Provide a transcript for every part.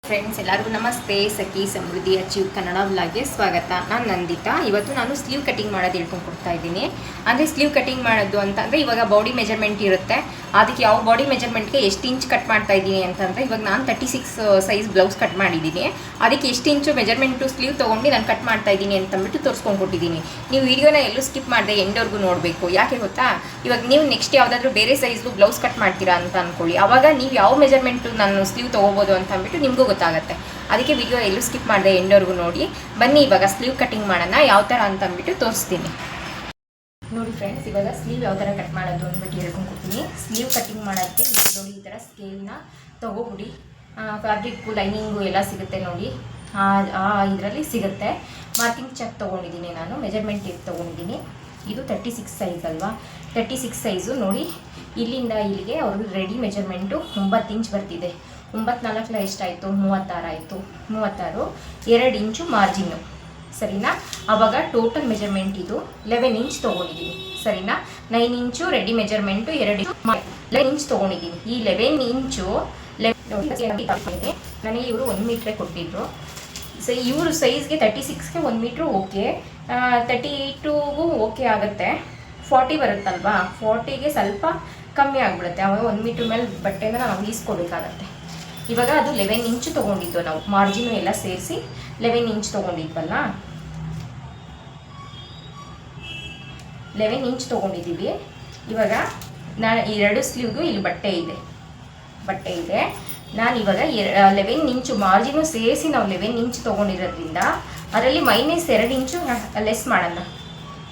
Friends ಎಲ್ಲರಿಗೂ ನಮಸ್ತೆ. ಸಖಿ ಸಮೃದ್ಧಿ achieve Kannada ವ್ಲಾಗ್ಗೆ ಸ್ವಾಗತ. ನಾನು ನಂದಿತಾ. ಇವತ್ತು ನಾನು ಸ್ಲೀವ್ ಕಟಿಂಗ್ ಮಾಡೋದು ಹೇಳ್ಕೊಂಡು ಕೊಡ್ತಾ ಇದ್ದೀನಿ. ಅಂದರೆ ಸ್ಲೀವ್ ಕಟಿಂಗ್ ಮಾಡೋದು ಅಂತಂದರೆ ಇವಾಗ ಬಾಡಿ ಮೆಜರ್ಮೆಂಟ್ ಇರುತ್ತೆ, ಅದಕ್ಕೆ ಯಾವ ಬಾಡಿ ಮೆಜರ್ಮೆಂಟ್ಗೆ ಎಷ್ಟು ಇಂಚ್ ಕಟ್ ಮಾಡ್ತಾ ಇದ್ದೀನಿ ಅಂತಂದರೆ ಇವಾಗ ನಾನು 36 ಸೈಜ್ ಬ್ಲೌಸ್ ಕಟ್ ಮಾಡಿದ್ದೀನಿ. ಅದಕ್ಕೆ ಎಷ್ಟು ಇಂಚು ಮೆಜರ್ಮೆಂಟು ಸ್ಲೀವ್ ತೊಗೊಂಡು ನಾನು ಕಟ್ ಮಾಡ್ತಾ ಇದ್ದೀನಿ ಅಂತಂದ್ಬಿಟ್ಟು ತೋರಿಸ್ಕೊಂಡು ಕೊಟ್ಟಿದ್ದೀನಿ. ನೀವು ವಿಡಿಯೋನ ಎಲ್ಲೂ ಸ್ಕಿಪ್ ಮಾಡಿದೆ ಎಂಡವರೆಗೂ ನೋಡಬೇಕು. ಯಾಕೆ ಗೊತ್ತಾ, ಇವಾಗ ನೀವು ನೆಕ್ಸ್ಟ್ ಯಾವುದಾದ್ರೂ ಬೇರೆ ಸೈಜ್ದು ಬ್ಲೌಸ್ ಕಟ್ ಮಾಡ್ತೀರಾ ಅಂತ ಅಂದ್ಕೊಳ್ಳಿ, ಆವಾಗ ನೀವು ಯಾವ ಮೆಜರ್ಮೆಂಟು ನಾನು ಸ್ಲೀವ್ ತೊಗೋಬೋದು ಅಂತ ಅಂದ್ಬಿಟ್ಟು ನಿಮಗೂ ಗೊತ್ತಾಗುತ್ತೆ. ಅದಕ್ಕೆ ವಿಡಿಯೋ ಎಲ್ಲೂ ಸ್ಕಿಪ್ ಮಾಡಿದೆ ಎಂಡವರೆಗೂ ನೋಡಿ. ಬನ್ನಿ ಇವಾಗ ಸ್ಲೀವ್ ಕಟಿಂಗ್ ಮಾಡೋಣ, ಯಾವ ಥರ ಅಂತ ಅಂದ್ಬಿಟ್ಟು ತೋರಿಸ್ತೀನಿ. ನೋಡಿ ಫ್ರೆಂಡ್ಸ್, ಇವಾಗ ಸ್ಲೀವ್ ಯಾವ ಥರ ಕಟ್ ಮಾಡೋದು ಅಂದ್ಬಿಟ್ಟು ಹೇಳ್ಕೊಂಡು ಕೊಡ್ತೀನಿ. ಸ್ಲೀವ್ ಕಟಿಂಗ್ ಮಾಡೋಕ್ಕೆ ನೋಡಿ ಈ ಥರ ಸ್ಕೇಲ್ನ ತೊಗೊಬಿಡಿ. ಫ್ಯಾಬ್ರಿಕ್ಕು ಲೈನಿಂಗು ಎಲ್ಲ ಸಿಗುತ್ತೆ ನೋಡಿ, ಇದರಲ್ಲಿ ಸಿಗುತ್ತೆ. ಮಾರ್ಕಿಂಗ್ ಚೆಕ್ ತೊಗೊಂಡಿದ್ದೀನಿ, ನಾನು ಮೆಜರ್ಮೆಂಟ್ ಟೇಪ್ ತೊಗೊಂಡಿದ್ದೀನಿ. ಇದು 36 ಸೈಜ್ ಅಲ್ವಾ, 36 ಸೈಜು ನೋಡಿ. ಇಲ್ಲಿಂದ ಇಲ್ಲಿಗೆ ಅವ್ರಿಗೆ ರೆಡಿ ಮೆಜರ್ಮೆಂಟು 9 ಇಂಚ್ ಬರ್ತಿದೆ. 9×4 ಎಷ್ಟಾಯಿತು? 36 ಆಯಿತು. 36, 2 ಇಂಚು ಮಾರ್ಜಿನ್ನು, ಸರಿನಾ? ಆವಾಗ ಟೋಟಲ್ ಮೆಜರ್ಮೆಂಟ್ ಇದು 11 ಇಂಚ್ ತೊಗೊಂಡಿದ್ದೀನಿ, ಸರಿನಾ? 9 ಇಂಚು ರೆಡಿ ಮೆಜರ್ಮೆಂಟು, 2 11 ಇಂಚ್ ತೊಗೊಂಡಿದ್ದೀನಿ. ಈ 11 ಇಂಚು ನನಗೆ ಇವರು 1 ಮೀಟ್ರೇ ಕೊಟ್ಟಿದ್ರು. ಸೊ ಇವರು ಸೈಜ್ಗೆ 36ಗೆ 1 ಮೀಟ್ರು ಓಕೆ, 38ಗೂ ಓಕೆ ಆಗುತ್ತೆ. 40 ಬರುತ್ತಲ್ವಾ, 40ಗೆ ಸ್ವಲ್ಪ ಕಮ್ಮಿ ಆಗಿಬಿಡುತ್ತೆ. ಆವಾಗ 1 ಮೀಟ್ರ್ ಮೇಲೆ ಬಟ್ಟೆನ ನಾವು ಈಸ್ಕೋಬೇಕಾಗತ್ತೆ. ಇವಾಗ ಅದು 11 ಇಂಚು ತೊಗೊಂಡಿದ್ದು ನಾವು, ಮಾರ್ಜಿನು ಎಲ್ಲ ಸೇರಿಸಿ 11 ಇಂಚ್ ತೊಗೊಂಡಿದ್ವಲ್ಲ, 11 ಇಂಚ್ ತೊಗೊಂಡಿದ್ದೀವಿ. ಇವಾಗ ನಾನು ಈ 2 ಸ್ಲೀವ್ಗೂ ಇಲ್ಲಿ ಬಟ್ಟೆ ಇದೆ. ನಾನು ಇವಾಗ 11 ಇಂಚು ಮಾರ್ಜಿನು ಸೇರಿಸಿ ನಾವು 11 ಇಂಚ್ ತೊಗೊಂಡಿರೋದ್ರಿಂದ ಅದರಲ್ಲಿ -2 ಇಂಚು ಲೆಸ್ ಮಾಡೋಣ.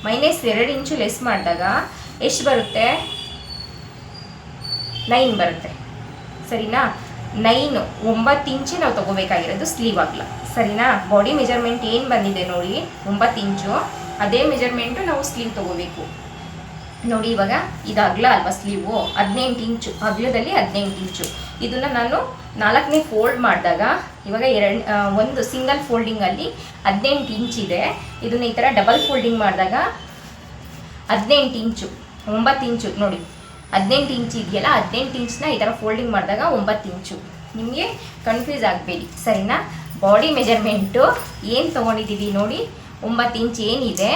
-2 ಇಂಚು ಲೆಸ್ ಮಾಡಿದಾಗ ಎಷ್ಟು ಬರುತ್ತೆ? 9 ಬರುತ್ತೆ, ಸರಿನಾ? 9 ಇಂಚು ನಾವು ತೊಗೋಬೇಕಾಗಿರೋದು ಸ್ಲೀವ್ ಆಗಲ್ಲ, ಸರಿನಾ? ಬಾಡಿ ಮೆಜರ್ಮೆಂಟ್ ಏನು ಬಂದಿದೆ ನೋಡಿ 9 ಇಂಚು, ಅದೇ ಮೆಜರ್ಮೆಂಟು ನಾವು ಸ್ಲೀವ್ ತೊಗೋಬೇಕು ನೋಡಿ. ಇವಾಗ ಇದು ಅಗಲ ಅಲ್ವಾ ಸ್ಲೀವು, 18 ಇಂಚು ಅಗಲದಲ್ಲಿ 18 ಇಂಚು. ಇದನ್ನು ನಾನು 4ನೇ ಫೋಲ್ಡ್ ಮಾಡಿದಾಗ ಇವಾಗ ಒಂದು ಸಿಂಗಲ್ ಫೋಲ್ಡಿಂಗಲ್ಲಿ 18 ಇಂಚ್ ಇದೆ. ಇದನ್ನು ಈ ಥರ ಡಬಲ್ ಫೋಲ್ಡಿಂಗ್ ಮಾಡಿದಾಗ 18 ಇಂಚು, 9 ಇಂಚು ನೋಡಿ, 18 ಇಂಚ್ ಇದೆಯಲ್ಲ, 18 ಇಂಚನ್ನ ಈ ಥರ ಫೋಲ್ಡಿಂಗ್ ಮಾಡಿದಾಗ 9 ಇಂಚು. ನಿಮಗೆ ಕನ್ಫ್ಯೂಸ್ ಆಗಬೇಡಿ, ಸರಿನಾ? ಬಾಡಿ ಮೆಜರ್ಮೆಂಟು ಏನು ತೊಗೊಂಡಿದ್ದೀವಿ ನೋಡಿ, 9 ಇಂಚ್ ಏನಿದೆ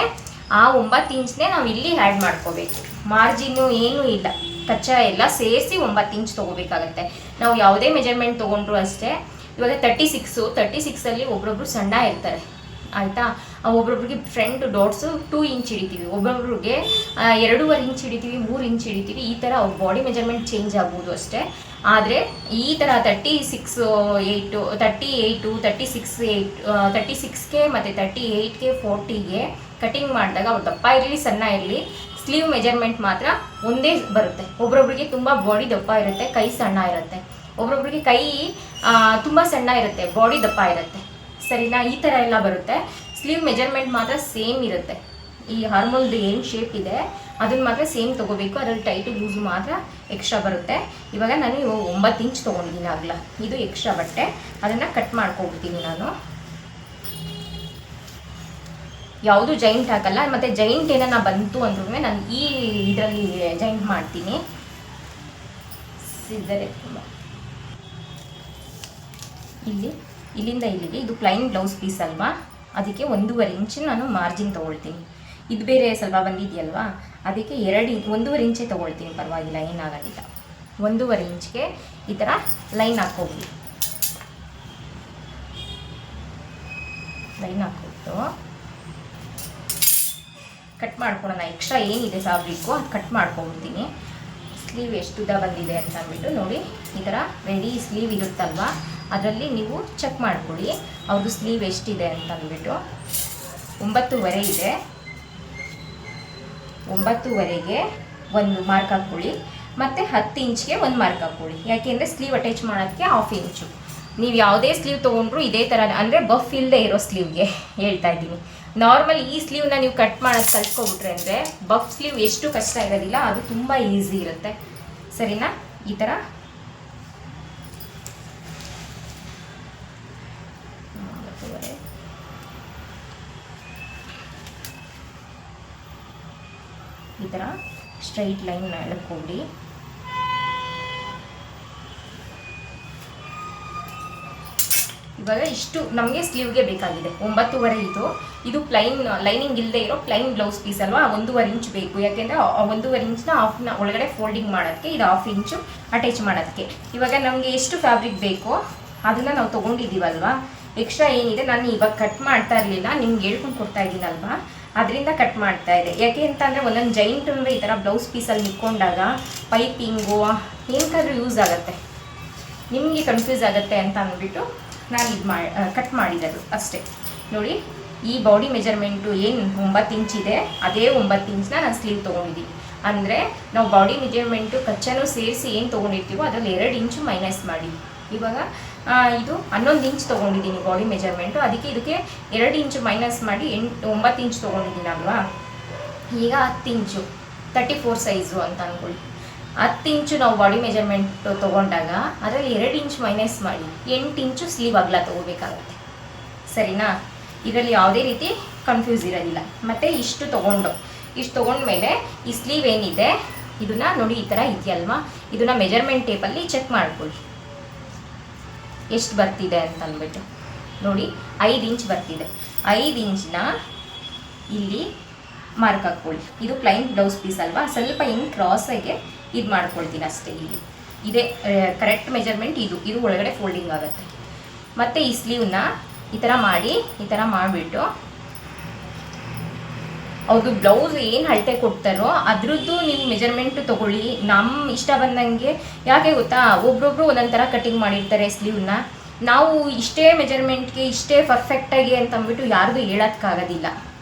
ಆ 9 ಇಂಚ್ನೇ ನಾವು ಇಲ್ಲಿ ಆ್ಯಡ್ ಮಾಡ್ಕೋಬೇಕು. ಮಾರ್ಜಿನ್ನು ಏನೂ ಇಲ್ಲ, ಕಚ್ಚಾ ಎಲ್ಲ ಸೇರಿಸಿ 9 ಇಂಚ್ ತೊಗೋಬೇಕಾಗತ್ತೆ. ನಾವು ಯಾವುದೇ ಮೆಜರ್ಮೆಂಟ್ ತೊಗೊಂಡ್ರು ಅಷ್ಟೇ. ಇವಾಗ 36ಅಲ್ಲಿ ಒಬ್ರೊಬ್ರು ಸಣ್ಣ ಇರ್ತಾರೆ, ಆಯಿತಾ? ಒಬ್ರೊಬ್ರಿಗೆ ಫ್ರಂಟ್ ಡಾಟ್ಸು 2 ಇಂಚ್ ಹಿಡಿತೀವಿ, ಒಬ್ಬೊಬ್ರಿಗೆ 2.5 ಇಂಚ್ ಹಿಡಿತೀವಿ, 3 ಇಂಚ್ ಹಿಡಿತೀವಿ. ಈ ಥರ ಅವ್ರ ಬಾಡಿ ಮೆಜರ್ಮೆಂಟ್ ಚೇಂಜ್ ಆಗ್ಬೋದು ಅಷ್ಟೇ. ಆದರೆ ಈ ಥರ 38, 36ಗೆ ಮತ್ತು 38ಗೆ 40ಗೆ ಕಟಿಂಗ್ ಮಾಡಿದಾಗ ಅವ್ರು ದಪ್ಪ ಇರಲಿ ಸಣ್ಣ ಇರಲಿ, ಸ್ಲೀವ್ ಮೆಜರ್ಮೆಂಟ್ ಮಾತ್ರ ಒಂದೇ ಬರುತ್ತೆ. ಒಬ್ರೊಬ್ರಿಗೆ ತುಂಬ ಬಾಡಿ ದಪ್ಪ ಇರುತ್ತೆ, ಕೈ ಸಣ್ಣ ಇರುತ್ತೆ. ಒಬ್ರೊಬ್ರಿಗೆ ಕೈ ತುಂಬ ಸಣ್ಣ ಇರುತ್ತೆ, ಬಾಡಿ ದಪ್ಪ ಇರುತ್ತೆ, ಸರಿನಾ? ಈ ಥರ ಎಲ್ಲ ಬರುತ್ತೆ. ಸ್ಲೀವ್ ಮೆಜರ್ಮೆಂಟ್ ಮಾತ್ರ ಸೇಮ್ ಇರುತ್ತೆ. ಈ ಹಾರ್ಮೋಲ್ದು ಏನು ಶೇಪ್ ಇದೆ ಅದನ್ನು ಮಾತ್ರ ಸೇಮ್ ತೊಗೋಬೇಕು. ಅದರಲ್ಲಿ ಟೈಟು ಲೂಸು ಮಾತ್ರ ಎಕ್ಸ್ಟ್ರಾ ಬರುತ್ತೆ. ಇವಾಗ ನಾನು 9 ಇಂಚ್ ತೊಗೊಂಡಿದ್ದೀನಿ ಆಗಲ್ಲ, ಇದು ಎಕ್ಸ್ಟ್ರಾ ಬಟ್ಟೆ, ಅದನ್ನು ಕಟ್ ಮಾಡ್ಕೊಬಿಡ್ತೀನಿ ನಾನು. ಯಾವುದು ಜೈಂಟ್ ಹಾಕಲ್ಲ, ಮತ್ತು ಜೈಂಟ್ ಏನಾರ ಬಂತು ಅಂದ್ರೂ ನಾನು ಈ ಇದರಲ್ಲಿ ಜೈಂಟ್ ಮಾಡ್ತೀನಿ. ಸಿದ್ದರೆ ಇಲ್ಲಿಂದ ಇಲ್ಲಿಗೆ ಇದು ಪ್ಲೈನ್ ಬ್ಲೌಸ್ ಪೀಸ್ ಅಲ್ವಾ, ಅದಕ್ಕೆ 1.5 ಇಂಚ್ ನಾನು ಮಾರ್ಜಿನ್ ತೊಗೊಳ್ತೀನಿ. ಇದು ಬೇರೆ ಸ್ವಲ್ಪ ಬಂದಿದೆಯಲ್ವಾ, ಅದಕ್ಕೆ 1.5 ಇಂಚೇ ತೊಗೊಳ್ತೀನಿ, ಪರವಾಗಿಲ್ಲ, ಏನಾಗೋದಿಲ್ಲ. 1.5 ಇಂಚ್ಗೆ ಈ ಥರ ಲೈನ್ ಹಾಕ್ಕೊಬಿಡಿ. ಲೈನ್ ಹಾಕ್ಬಿಟ್ಟು ಕಟ್ ಮಾಡ್ಕೊಳ್ಳೋಣ. ಎಕ್ಸ್ಟ್ರಾ ಏನಿದೆ ಫ್ಯಾಬ್ರಿಕ್ಕು ಅದು ಕಟ್ ಮಾಡ್ಕೊಬಿಡ್ತೀನಿ. ಸ್ಲೀವ್ ಎಷ್ಟು ಉದ್ದ ಬಂದಿದೆ ಅಂತ ಅಂದ್ಬಿಟ್ಟು ನೋಡಿ, ಈ ಥರ ರೆಡಿ ಸ್ಲೀವ್ ಇರುತ್ತಲ್ವ, ಅದರಲ್ಲಿ ನೀವು ಚೆಕ್ ಮಾಡಿಕೊಡಿ ಅವ್ರದ್ದು ಸ್ಲೀವ್ ಎಷ್ಟಿದೆ ಅಂತ ಅಂದ್ಬಿಟ್ಟು. 9.5 ಇದೆ, 9.5ಗೆ 1 ಮಾರ್ಕ್ ಹಾಕ್ಕೊಳ್ಳಿ, ಮತ್ತು 10 ಇಂಚ್ಗೆ 1 ಮಾರ್ಕ್ ಹಾಕ್ಕೊಳ್ಳಿ. ಯಾಕೆಂದರೆ ಸ್ಲೀವ್ ಅಟ್ಯಾಚ್ ಮಾಡೋಕ್ಕೆ 1/2 ಇಂಚು. ನೀವು ಯಾವುದೇ ಸ್ಲೀವ್ ತೊಗೊಂಡ್ರು ಇದೇ ಥರ, ಅಂದರೆ ಬಫ್ ಇಲ್ಲದೆ ಇರೋ ಸ್ಲೀವ್ಗೆ ಹೇಳ್ತಾ ಇದ್ದೀನಿ. ನಾರ್ಮಲ್ ಈ ಸ್ಲೀವ್ನ ನೀವು ಕಟ್ ಮಾಡೋದು ಕಲ್ತ್ಕೊಬಿಟ್ರೆ ಅಂದರೆ ಬಫ್ ಸ್ಲೀವ್ ಎಷ್ಟು ಕಷ್ಟ ಇರೋದಿಲ್ಲ, ಅದು ತುಂಬ ಈಸಿ ಇರುತ್ತೆ, ಸರಿನಾ? ಈ ಥರ ಈ ಥರ ಸ್ಟ್ರೈಟ್ ಲೈನ್ ಎಳ್ಕೊಂಡು ಇವಾಗ ಇಷ್ಟು ನಮಗೆ ಸ್ಲೀವ್ಗೆ ಬೇಕಾಗಿದೆ 9.5 ಇದು ಪ್ಲೈನ್ ಲೈನಿಂಗ್ ಇಲ್ಲದೆ ಇರೋ ಪ್ಲೈನ್ ಬ್ಲೌಸ್ ಪೀಸ್ ಅಲ್ವಾ, 1.5 ಇಂಚ್ ಬೇಕು. ಯಾಕೆಂದರೆ 1.5 ಇಂಚ್ನ ಹಾಫ್ನ ಒಳಗಡೆ ಫೋಲ್ಡಿಂಗ್ ಮಾಡೋದಕ್ಕೆ, ಇದು 1/2 ಇಂಚು ಅಟ್ಯಾಚ್ ಮಾಡೋದಕ್ಕೆ. ಇವಾಗ ನಮಗೆ ಎಷ್ಟು ಫ್ಯಾಬ್ರಿಕ್ ಬೇಕೋ ಅದನ್ನು ನಾವು ತೊಗೊಂಡಿದ್ದೀವಲ್ವಾ, ಎಕ್ಸ್ಟ್ರಾ ಏನಿದೆ ನಾನು ಇವಾಗ ಕಟ್ ಮಾಡ್ತಾ ಇರಲಿಲ್ಲ, ನಿಮ್ಗೆ ಹೇಳ್ಕೊಂಡು ಕೊಡ್ತಾ ಇದ್ದೀನಲ್ವಾ, ಅದರಿಂದ ಕಟ್ ಮಾಡ್ತಾ ಇದೆ. ಯಾಕೆ ಅಂತಂದರೆ ಒಂದೊಂದು ಜೈಂಟ್ ಅಂದರೆ ಈ ಥರ ಬ್ಲೌಸ್ ಪೀಸಲ್ಲಿ ನಿಕ್ಕೊಂಡಾಗ ಪೈಪಿಂಗು ಏನಕ್ಕಾದ್ರೂ ಯೂಸ್ ಆಗುತ್ತೆ, ನಿಮಗೆ ಕನ್ಫ್ಯೂಸ್ ಆಗುತ್ತೆ ಅಂತ ಅಂದ್ಬಿಟ್ಟು ನಾನು ಇದು ಕಟ್ ಮಾಡಿರೋದು ಅಷ್ಟೇ. ನೋಡಿ ಈ ಬಾಡಿ ಮೆಜರ್ಮೆಂಟು ಏನು 9 ಇಂಚಿದೆ ಅದೇ 9 ಇಂಚನ್ನ ನಾನು ಸ್ಲೀವ್ ತೊಗೊಂಡಿದ್ದೀನಿ. ಅಂದರೆ ನಾವು ಬಾಡಿ ಮೆಜರ್ಮೆಂಟು ಕಚ್ಚನೂ ಸೇರಿಸಿ ಏನು ತೊಗೊಂಡಿರ್ತೀವೋ ಅದರಲ್ಲಿ 2 ಇಂಚು ಮೈನಸ್ ಮಾಡಿ. ಇವಾಗ ಇದು 11 ಇಂಚ್ ತೊಗೊಂಡಿದ್ದೀನಿ ಬಾಡಿ ಮೆಜರ್ಮೆಂಟು, ಅದಕ್ಕೆ ಇದಕ್ಕೆ 2 ಇಂಚು ಮೈನಸ್ ಮಾಡಿ 9 ಇಂಚ್ ತೊಗೊಂಡಿದ್ದೀನಲ್ವಾ. ಈಗ 10 ಇಂಚು 34 ಸೈಜು ಅಂತ ಅಂದ್ಕೊಳ್ಳಿ. 10 ಇಂಚು ನಾವು ಬಾಡಿ ಮೆಜರ್ಮೆಂಟ್ ತೊಗೊಂಡಾಗ ಅದರಲ್ಲಿ 2 ಇಂಚ್ ಮೈನಸ್ ಮಾಡಿ 8 ಇಂಚು ಸ್ಲೀವ್ ಅಗಲ ತೊಗೋಬೇಕಾಗತ್ತೆ. ಸರಿನಾ? ಇದರಲ್ಲಿ ಯಾವುದೇ ರೀತಿ ಕನ್ಫ್ಯೂಸ್ ಇರೋದಿಲ್ಲ. ಮತ್ತು ಇಷ್ಟು ತೊಗೊಂಡ್ಮೇಲೆ ಈ ಸ್ಲೀವ್ ಏನಿದೆ ಇದನ್ನು ನೋಡಿ ಈ ಥರ ಇದೆಯಲ್ವಾ, ಇದನ್ನು ಮೆಜರ್ಮೆಂಟ್ ಟೇಪಲ್ಲಿ ಚೆಕ್ ಮಾಡ್ಕೊಳ್ಳಿ ಎಷ್ಟು ಬರ್ತಿದೆ ಅಂತ ಅಂದ್ಬಿಟ್ಟು. ನೋಡಿ 5 ಇಂಚ್ ಬರ್ತಿದೆ. 5 ಇಂಚನ್ನ ಇಲ್ಲಿ ಮಾರ್ಕ್ ಹಾಕ್ಕೊಳ್ಳಿ. ಇದು ಪ್ಲೈನ್ ಬ್ಲೌಸ್ ಪೀಸ್ ಅಲ್ವಾ, ಸ್ವಲ್ಪ ಹಿಂಗೆ ಕ್ರಾಸಾಗೆ ಇದು ಮಾಡ್ಕೊಳ್ತೀನಿ ಅಷ್ಟೇ. ಇಲ್ಲಿ ಇದೇ ಕರೆಕ್ಟ್ ಮೆಜರ್ಮೆಂಟ್. ಇದು ಒಳಗಡೆ ಫೋಲ್ಡಿಂಗ್ ಆಗುತ್ತೆ. ಮತ್ತು ಈ ಸ್ಲೀವ್ನ ಈ ಥರ ಮಾಡಿಬಿಟ್ಟು ಅವ್ರದ್ದು ಬ್ಲೌಸ್ ಏನು ಅಳತೆ ಕೊಡ್ತಾರೋ ಅದ್ರದ್ದು ನೀವು ಮೆಜರ್ಮೆಂಟು ತೊಗೊಳ್ಳಿ. ನಮ್ಮ ಇಷ್ಟ ಬಂದಂಗೆ. ಯಾಕೆ ಗೊತ್ತಾ, ಒಬ್ರೊಬ್ರು ಒಂದೊಂದು ಥರ ಕಟಿಂಗ್ ಮಾಡಿರ್ತಾರೆ ಸ್ಲೀವ್ನ. ನಾವು ಇಷ್ಟೇ ಮೆಜರ್ಮೆಂಟ್ಗೆ ಇಷ್ಟೇ ಪರ್ಫೆಕ್ಟಾಗಿ ಅಂತಂದ್ಬಿಟ್ಟು ಯಾರಿಗೂ ಹೇಳೋಕ್ಕಾಗೋದಿಲ್ಲ.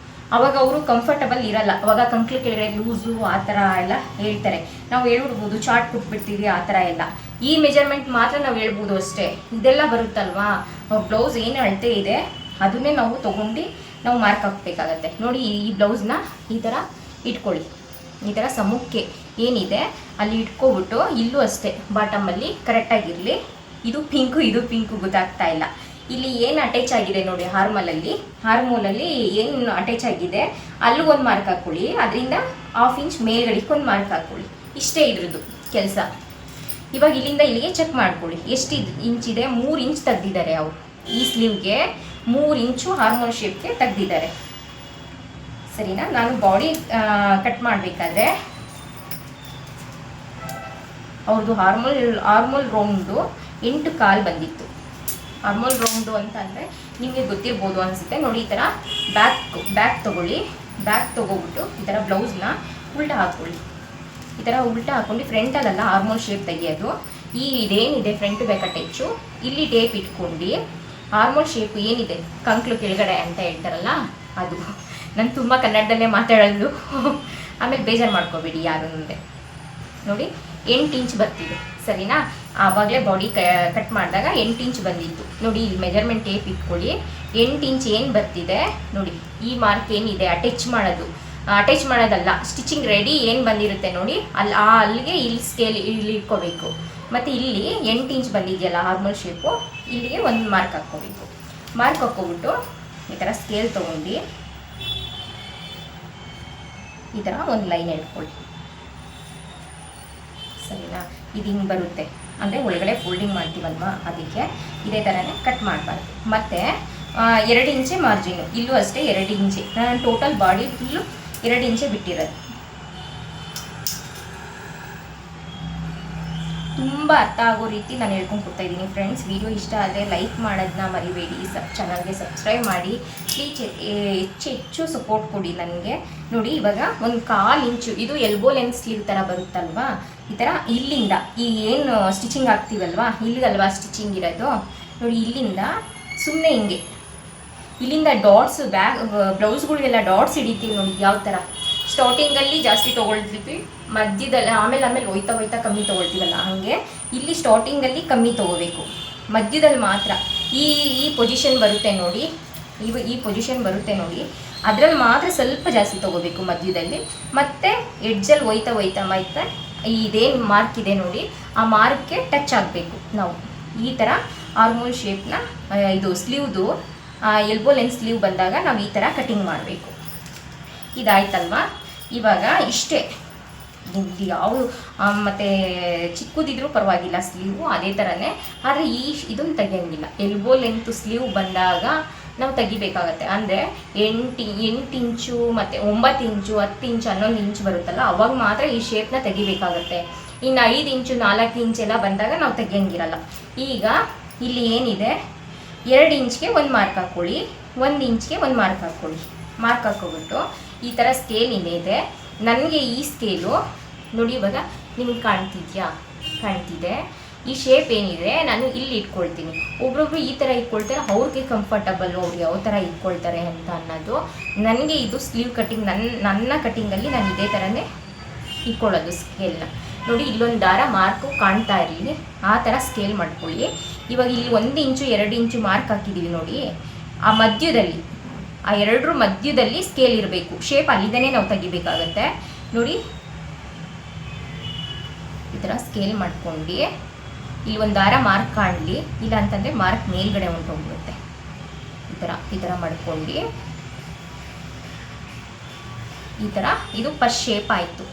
ಅವಾಗ ಅವರು ಕಂಫರ್ಟಬಲ್ ಇರಲ್ಲ. ಅವಾಗ ಕಂಕ್ಳು ಕೆಳಗಡೆ ಲೂಸು ಆ ಥರ ಎಲ್ಲ ಹೇಳ್ತಾರೆ. ನಾವು ಹೇಳ್ಬಿಡ್ಬೋದು ಚಾರ್ಟ್ ಕೊಟ್ಬಿಡ್ತೀವಿ ಆ ಥರ ಎಲ್ಲ. ಈ ಮೆಜರ್ಮೆಂಟ್ ಮಾತ್ರ ನಾವು ಹೇಳ್ಬೋದು ಅಷ್ಟೇ. ಇದೆಲ್ಲ ಬರುತ್ತಲ್ವಾ, ಬ್ಲೌಸ್ ಏನು ಅಳತೆ ಇದೆ ಅದನ್ನೇ ನಾವು ತೊಗೊಂಡು ನಾವು ಮಾರ್ಕ್ ಹಾಕಬೇಕಾಗತ್ತೆ. ನೋಡಿ ಈ ಬ್ಲೌಸ್ನ ಈ ಥರ ಇಟ್ಕೊಳ್ಳಿ. ಈ ಥರ ಸಮಕ್ಕೆ ಏನಿದೆ ಅಲ್ಲಿ ಇಟ್ಕೊಬಿಟ್ಟು ಇಲ್ಲೂ ಅಷ್ಟೇ ಬಾಟಮಲ್ಲಿ ಕರೆಕ್ಟಾಗಿರಲಿ. ಇದು ಪಿಂಕು ಗೊತ್ತಾಗ್ತಾ ಇಲ್ಲ. ಇಲ್ಲಿ ಏನು ಅಟ್ಯಾಚ್ ಆಗಿದೆ ನೋಡಿ ಹಾರ್ಮೋಲಲ್ಲಿ ಏನು ಅಟ್ಯಾಚ್ ಆಗಿದೆ ಅಲ್ಲೂ ಒಂದು ಮಾರ್ಕ್ ಹಾಕ್ಕೊಳ್ಳಿ. ಅದರಿಂದ 1/2 ಇಂಚ್ ಮೇಲ್ಗಡೆಗೆ ಒಂದು ಮಾರ್ಕ್ ಹಾಕ್ಕೊಳ್ಳಿ. ಇಷ್ಟೇ ಇದ್ರದ್ದು ಕೆಲಸ. ಇವಾಗ ಇಲ್ಲಿಂದ ಇಲ್ಲಿಗೆ ಚೆಕ್ ಮಾಡ್ಕೊಳ್ಳಿ ಎಷ್ಟು ಇಂಚಿದೆ. 3 ಇಂಚ್ ತೆಗ್ದಿದ್ದಾರೆ ಅವರು. ಈ ಸ್ಲೀವ್ಗೆ 3 ಇಂಚು ಹಾರ್ಮೋಲ್ ಶೇಪ್ಗೆ ತೆಗ್ದಿದ್ದಾರೆ. ಸರಿನಾ? ನಾನು ಬಾಡಿ ಕಟ್ ಮಾಡಬೇಕಾದ್ರೆ ಅವ್ರದ್ದು ಹಾರ್ಮೋಲ್ ರೌಂಡು 8 ಕಾಲು ಬಂದಿತ್ತು. ಹಾರ್ಮೋಲ್ ರೌಂಡು ಅಂತ ಅಂದರೆ ನಿಮಗೆ ಗೊತ್ತಿರ್ಬೋದು ಅನಿಸುತ್ತೆ. ನೋಡಿ ಈ ಥರ ಬ್ಯಾಕ್ ತೊಗೊಳ್ಳಿ. ಬ್ಯಾಕ್ ತೊಗೊಬಿಟ್ಟು ಈ ಥರ ಬ್ಲೌಸ್ನ ಉಲ್ಟಾ ಹಾಕ್ಕೊಳ್ಳಿ. ಈ ಥರ ಉಲ್ಟಾ ಹಾಕ್ಕೊಂಡು ಫ್ರಂಟಲ್ಲೆಲ್ಲ ಹಾರ್ಮೋಲ್ ಶೇಪ್ ತೆಗಿಯೋದು. ಇದೇನಿದೆ ಫ್ರಂಟ್ ಬ್ಯಾಕ್ ಅಟ್ಯಾಚು ಇಲ್ಲಿ ಟೇಪ್ ಇಟ್ಕೊಂಡು ಹಾರ್ಮೋಲ್ ಶೇಪ್ ಏನಿದೆ ಕಂಕ್ಳು ಕೆಳಗಡೆ ಅಂತ ಹೇಳ್ತಾರಲ್ಲ ಅದು. ನಾನು ತುಂಬ ಕನ್ನಡದಲ್ಲೇ ಮಾತಾಡೋದು, ಆಮೇಲೆ ಬೇಜಾರು ಮಾಡ್ಕೋಬೇಡಿ ಯಾರು ಮುಂದೆ. ನೋಡಿ 8 ಇಂಚ್ ಬರ್ತಿದೆ. ಸರಿನಾ? ಆವಾಗಲೇ ಬಾಡಿ ಕಟ್ ಮಾಡಿದಾಗ 8 ಇಂಚ್ ಬಂದಿತ್ತು. ನೋಡಿ ಇಲ್ಲಿ ಮೆಜರ್ಮೆಂಟ್ ಟೇಪ್ ಇಟ್ಕೊಳ್ಳಿ. 8 ಇಂಚ್ ಏನು ಬರ್ತಿದೆ ನೋಡಿ, ಈ ಮಾರ್ಕ್ ಏನಿದೆ ಅಟ್ಯಾಚ್ ಮಾಡೋದಲ್ಲ, ಸ್ಟಿಚಿಂಗ್ ರೆಡಿ ಏನು ಬಂದಿರುತ್ತೆ ನೋಡಿ ಅಲ್ಲಿಗೆ ಇಲ್ಲಿ ಸ್ಕೇಲ್ ಇಲ್ಲಿ ಇಟ್ಕೋಬೇಕು. ಮತ್ತು ಇಲ್ಲಿ 8 ಇಂಚ್ ಬಂದಿದೆಯಲ್ಲ ಹಾರ್ಮೋಲ್ ಶೇಪು, ಇಲ್ಲಿಗೆ ಒಂದು ಮಾರ್ಕ್ ಹಾಕ್ಕೋಬೇಕು. ಮಾರ್ಕ್ ಹಾಕ್ಕೊಬಿಟ್ಟು ಈ ಥರ ಸ್ಕೇಲ್ ತೊಗೊಂಡು ಈ ಥರ ಒಂದು ಲೈನ್ ಎಳ್ಕೊಳ್ಳಿ. ಸರಿನಾ? ಇದು ಹಿಂಗೆ ಬರುತ್ತೆ. ಅಂದರೆ ಒಳಗಡೆ ಫೋಲ್ಡಿಂಗ್ ಮಾಡ್ತೀವಲ್ವ, ಅದಕ್ಕೆ ಇದೇ ಥರನೇ ಕಟ್ ಮಾಡಬಾರ್ದು. ಮತ್ತು 2 ಇಂಚೆ ಮಾರ್ಜಿನು, ಇಲ್ಲೂ ಅಷ್ಟೇ 2 ಇಂಚೆ. ನಾನು ಟೋಟಲ್ ಬಾಡಿ ಫುಲ್ಲು 2 ಇಂಚೆ ಬಿಟ್ಟಿರೋದು. ತುಂಬ ಅರ್ಥ ಆಗೋ ರೀತಿ ನಾನು ಹೇಳ್ಕೊಂಡು ಕೊಡ್ತಾ ಇದ್ದೀನಿ ಫ್ರೆಂಡ್ಸ್. ವಿಡಿಯೋ ಇಷ್ಟ ಆದರೆ ಲೈಕ್ ಮಾಡೋದನ್ನ ಮರಿಬೇಡಿ. ಚಾನಲ್ಗೆ ಸಬ್ಸ್ಕ್ರೈಬ್ ಮಾಡಿ. ಪ್ಲೀಸ್ ಹೆಚ್ಚು ಸಪೋರ್ಟ್ ಕೊಡಿ ನನಗೆ. ನೋಡಿ ಇವಾಗ 1/4 ಇಂಚು ಇದು ಎಲ್ಬೋ ಲೆಂತ್ ಸ್ಲೀವ್ ಥರ ಬರುತ್ತಲ್ವಾ, ಈ ಥರ ಇಲ್ಲಿಂದ ಈ ಏನು ಸ್ಟಿಚಿಂಗ್ ಆಗ್ತೀವಲ್ವಾ ಇಲ್ಲಿಗಲ್ವಾ ಸ್ಟಿಚಿಂಗ್ ಇರೋದು. ನೋಡಿ ಇಲ್ಲಿಂದ ಸುಮ್ಮನೆ ಹಿಂಗೆ ಇಲ್ಲಿಂದ ಡಾಟ್ಸ್ ಬ್ಲೌಸ್ಗಳಿಗೆಲ್ಲ ಡಾಟ್ಸ್ ಹಿಡಿತೀವಿ ನೋಡಿ ಯಾವ ಥರ. ಸ್ಟಾರ್ಟಿಂಗಲ್ಲಿ ಜಾಸ್ತಿ ತೊಗೊಳ್ತೀವಿ, ಮಧ್ಯದಲ್ಲಿ ಆಮೇಲೆ ಹೋಯ್ತಾ ಕಮ್ಮಿ ತೊಗೊಳ್ತೀವಲ್ಲ, ಹಾಗೆ ಇಲ್ಲಿ ಸ್ಟಾರ್ಟಿಂಗಲ್ಲಿ ಕಮ್ಮಿ ತೊಗೋಬೇಕು, ಮಧ್ಯದಲ್ಲಿ ಮಾತ್ರ ಈ ಪೊಸಿಷನ್ ಬರುತ್ತೆ ನೋಡಿ, ಈ ಪೊಸಿಷನ್ ಬರುತ್ತೆ ನೋಡಿ, ಅದರಲ್ಲಿ ಮಾತ್ರ ಸ್ವಲ್ಪ ಜಾಸ್ತಿ ತೊಗೋಬೇಕು ಮಧ್ಯದಲ್ಲಿ. ಮತ್ತು ಎಡ್ಜಲ್ಲಿ ಹೋಯ್ತಾ ಇದೇನು ಮಾರ್ಕ್ ಇದೆ ನೋಡಿ ಆ ಮಾರ್ಕ್ಗೆ ಟಚ್ ಆಗಬೇಕು. ನಾವು ಈ ಥರ ಆರ್ಮೋಲ್ ಶೇಪ್ನ ಇದು ಸ್ಲೀವ್ದು ಎಲ್ಬೋ ಲೆಂತ್ ಸ್ಲೀವ್ ಬಂದಾಗ ನಾವು ಈ ಥರ ಕಟಿಂಗ್ ಮಾಡಬೇಕು. ಇದಾಯ್ತಲ್ವಾ? ಇವಾಗ ಇಷ್ಟೇ ನಿಮ್ದು ಯಾವ ಮತ್ತು ಚಿಕ್ಕದಿದ್ರೂ ಪರವಾಗಿಲ್ಲ ಸ್ಲೀವು ಅದೇ ಥರನೇ. ಆದರೆ ಇದನ್ನು ತೆಗಿಯೋಂಗಿಲ್ಲ. ಎಲ್ಬೋ ಲೆಂತ್ ಸ್ಲೀವ್ ಬಂದಾಗ ನಾವು ತೆಗಿಬೇಕಾಗತ್ತೆ. ಅಂದರೆ 8 ಇಂಚು ಮತ್ತು 9 ಇಂಚು 10 ಇಂಚು 11 ಇಂಚು ಬರುತ್ತಲ್ಲ, ಅವಾಗ ಮಾತ್ರ ಈ ಶೇಪ್ನ ತೆಗಿಬೇಕಾಗತ್ತೆ. ಇನ್ನು 5 ಇಂಚು 4 ಇಂಚೆಲ್ಲ ಬಂದಾಗ ನಾವು ತೆಗಿಯೋಂಗಿರಲ್ಲ. ಈಗ ಇಲ್ಲಿ ಏನಿದೆ 2 ಇಂಚ್ಗೆ ಒಂದು ಮಾರ್ಕ್ ಹಾಕ್ಕೊಳ್ಳಿ, 1 ಇಂಚ್ಗೆ ಒಂದು ಮಾರ್ಕ್ ಹಾಕ್ಕೊಳ್ಳಿ. ಮಾರ್ಕ್ ಹಾಕ್ಕೊಬಿಟ್ಟು ಈ ಥರ ಸ್ಕೇಲ್ ಇದೆ. ನನಗೆ ಈ ಸ್ಕೇಲು ನೋಡಿ, ಇವಾಗ ನಿಮ್ಗೆ ಕಾಣ್ತಿದೆ. ಈ ಶೇಪ್ ಏನಿದೆ ನಾನು ಇಲ್ಲಿ ಇಟ್ಕೊಳ್ತೀನಿ. ಒಬ್ರೊಬ್ರು ಈ ಥರ ಇಟ್ಕೊಳ್ತಾರೆ, ಅವ್ರಿಗೆ ಕಂಫರ್ಟಬಲ್ಲು, ಅವ್ರು ಯಾವ ಥರ ಇಟ್ಕೊಳ್ತಾರೆ ಅಂತ ಅನ್ನೋದು. ನನಗೆ ಇದು ಸ್ಲೀವ್ ಕಟ್ಟಿಂಗ್, ನನ್ನ ಕಟ್ಟಿಂಗಲ್ಲಿ ನಾನು ಇದೇ ಥರನೇ ಇಟ್ಕೊಳ್ಳೋದು ಸ್ಕೇಲ್ನ. ನೋಡಿ, ಇಲ್ಲೊಂದು ದಾರ ಮಾರ್ಕು ಕಾಣ್ತಾ ಇರಲಿ, ಆ ಥರ ಸ್ಕೇಲ್ ಮಾಡ್ಕೊಳ್ಳಿ. ಇವಾಗ ಇಲ್ಲಿ 1 ಇಂಚು 2 ಇಂಚು ಮಾರ್ಕ್ ಹಾಕಿದ್ದೀವಿ ನೋಡಿ, ಆ ಮಧ್ಯದಲ್ಲಿ, ಆ ಎರಡರ ಮಧ್ಯದಲ್ಲಿ ಸ್ಕೇಲ್ ಇರಬೇಕು. ಶೇಪ್ ಅಲ್ಲಿಂದನೇ ನಾವು ತೆಗಿಬೇಕಾಗತ್ತೆ. ನೋಡಿ, ಈ ಥರ ಸ್ಕೇಲ್ ಮಾಡ್ಕೊಂಡು ಇಲ್ಲಿ ಒಂದು ದಾರ ಮಾರ್ಕ್ ಕಾಣಲಿ, ಇಲ್ಲ ಅಂತಂದರೆ ಮಾರ್ಕ್ ಮೇಲ್ಗಡೆ ಹೊಂಟೋಗ್ಬಿಡುತ್ತೆ. ಈ ಥರ ಮಾಡ್ಕೊಂಡು ಈ ಥರ ಇದು ಫಸ್ಟ್ ಶೇಪ್ ಆಯಿತು.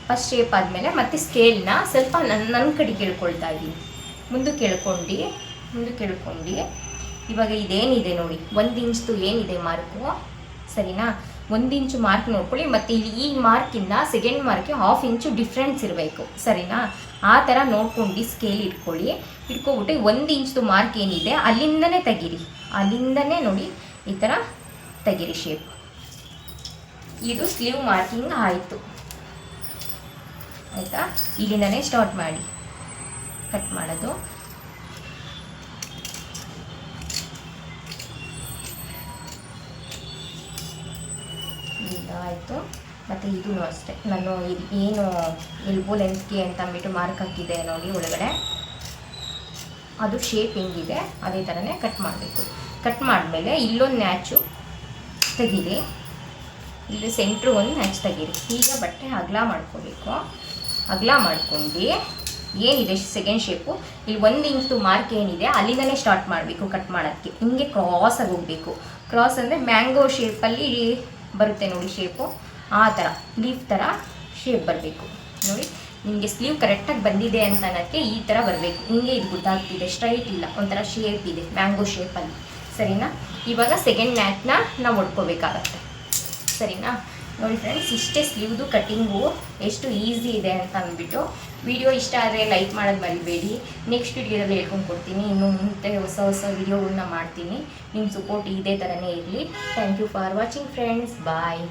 ಫಸ್ಟ್ ಶೇಪ್ ಆದಮೇಲೆ ಮತ್ತೆ ಸ್ಕೇಲ್ನ ಸ್ವಲ್ಪ ನನ್ನ ಕಡೆ ಕೇಳ್ಕೊಳ್ತಾ ಇದ್ದೀನಿ. ಮುಂದಕ್ಕೆ ಕೇಳ್ಕೊಂಡು ಇವಾಗ ಇದೇನಿದೆ ನೋಡಿ, 1 ಇಂಚ್ದು ಏನಿದೆ ಮಾರ್ಕು, ಸರಿನಾ? 1 ಇಂಚು ಮಾರ್ಕ್ ನೋಡ್ಕೊಳ್ಳಿ. ಮತ್ತು ಇಲ್ಲಿ ಈ ಮಾರ್ಕಿಂದ ಸೆಕೆಂಡ್ ಮಾರ್ಕ್ಗೆ 1/2 ಇಂಚು ಡಿಫ್ರೆನ್ಸ್ ಇರಬೇಕು, ಸರಿನಾ? ಆ ಥರ ನೋಡ್ಕೊಂಡು ಸ್ಕೇಲ್ ಇಟ್ಕೊಬಿಟ್ಟು 1 ಇಂಚ್ದು ಮಾರ್ಕ್ ಏನಿದೆ ಅಲ್ಲಿಂದನೇ ತೆಗೀರಿ. ಅಲ್ಲಿಂದನೇ ನೋಡಿ ಈ ಥರ ತೆಗೀರಿ ಶೇಪ್. ಇದು ಸ್ಲೀವ್ ಮಾರ್ಕಿಂಗ್ ಆಯಿತು, ಆಯಿತಾ? ಇಲ್ಲಿಂದನೇ ಸ್ಟಾರ್ಟ್ ಮಾಡಿ ಕಟ್ ಮಾಡೋದು. ಆಯಿತು. ಮತ್ತು ಇದೂ ಅಷ್ಟೇ, ನಾನು ಏನು ಎಲ್ಬೋ ಲೆಂತ್ಗೆ ಅಂತ ಅಂದ್ಬಿಟ್ಟು ಮಾರ್ಕ್ ಹಾಕಿದೆ ನೋಡಿ ಒಳಗಡೆ, ಅದು ಶೇಪ್ ಹೆಂಗಿದೆ ಅದೇ ಥರನೇ ಕಟ್ ಮಾಡಬೇಕು. ಕಟ್ ಮಾಡಿದ್ಮೇಲೆ ಇಲ್ಲೊಂದು ನ್ಯಾಚು ತೆಗೀರಿ, ಇಲ್ಲಿ ಸೆಂಟ್ರು ಒಂದು ನ್ಯಾಚ್ ತೆಗೀರಿ. ಈಗ ಬಟ್ಟೆ ಅಗಲ ಮಾಡ್ಕೋಬೇಕು. ಅಗಲ ಮಾಡ್ಕೊಂಡು ಏನಿದೆ ಸೆಕೆಂಡ್ ಶೇಪು, ಇಲ್ಲಿ 1 ಇಂಚ್ದು ಮಾರ್ಕ್ ಏನಿದೆ ಅಲ್ಲಿಂದನೇ ಸ್ಟಾರ್ಟ್ ಮಾಡಬೇಕು ಕಟ್ ಮಾಡೋದಕ್ಕೆ. ಹಿಂಗೆ ಕ್ರಾಸಾಗಿ ಹೋಗಬೇಕು. ಕ್ರಾಸ್ ಅಂದರೆ ಮ್ಯಾಂಗೋ ಶೇಪಲ್ಲಿ ಬರುತ್ತೆ ನೋಡಿ ಶೇಪು, ಆ ಥರ ಲೀಫ್ ಥರ ಶೇಪ್ ಬರಬೇಕು. ನೋಡಿ, ನಿಮಗೆ ಸ್ಲೀವ್ ಕರೆಕ್ಟಾಗಿ ಬಂದಿದೆ ಅಂತ ಅನ್ನೋಕ್ಕೆ ಈ ಥರ ಬರಬೇಕು. ಹಿಂಗೆ ಇದು ಗೊತ್ತಾಗ್ತಿದೆ, ಸ್ಟ್ರೈಟ್ ಇಲ್ಲ, ಒಂಥರ ಶೇಪ್ ಇದೆ ಮ್ಯಾಂಗೋ ಶೇಪಲ್ಲಿ, ಸರಿನಾ? ಇವಾಗ ಸೆಕೆಂಡ್ ನ್ಯಾಟ್ನ ನಾವು ಹೊಡ್ಕೋಬೇಕಾಗತ್ತೆ, ಸರಿನಾ? ನೋಡಿ ಫ್ರೆಂಡ್ಸ್, ಇಷ್ಟೇ ಸ್ಲೀವ್ದು ಕಟ್ಟಿಂಗು ಎಷ್ಟು ಈಸಿ ಇದೆ ಅಂತ ಅಂದ್ಬಿಟ್ಟು. ವಿಡಿಯೋ ಇಷ್ಟ ಆದರೆ ಲೈಕ್ ಮಾಡೋದು ಮರಿಬೇಡಿ. ನೆಕ್ಸ್ಟ್ ವಿಡಿಯೋದಲ್ಲಿ ಹೇಳ್ಕೊಂಡು ಕೊಡ್ತೀನಿ. ಇನ್ನು ಮುಂದೆ ಹೊಸ ವಿಡಿಯೋಗಳನ್ನ ಮಾಡ್ತೀನಿ. ನಿಮ್ಮ ಸಪೋರ್ಟ್ ಇದೇ ಥರನೇ ಇರಲಿ. Thank you for watching friends. Bye.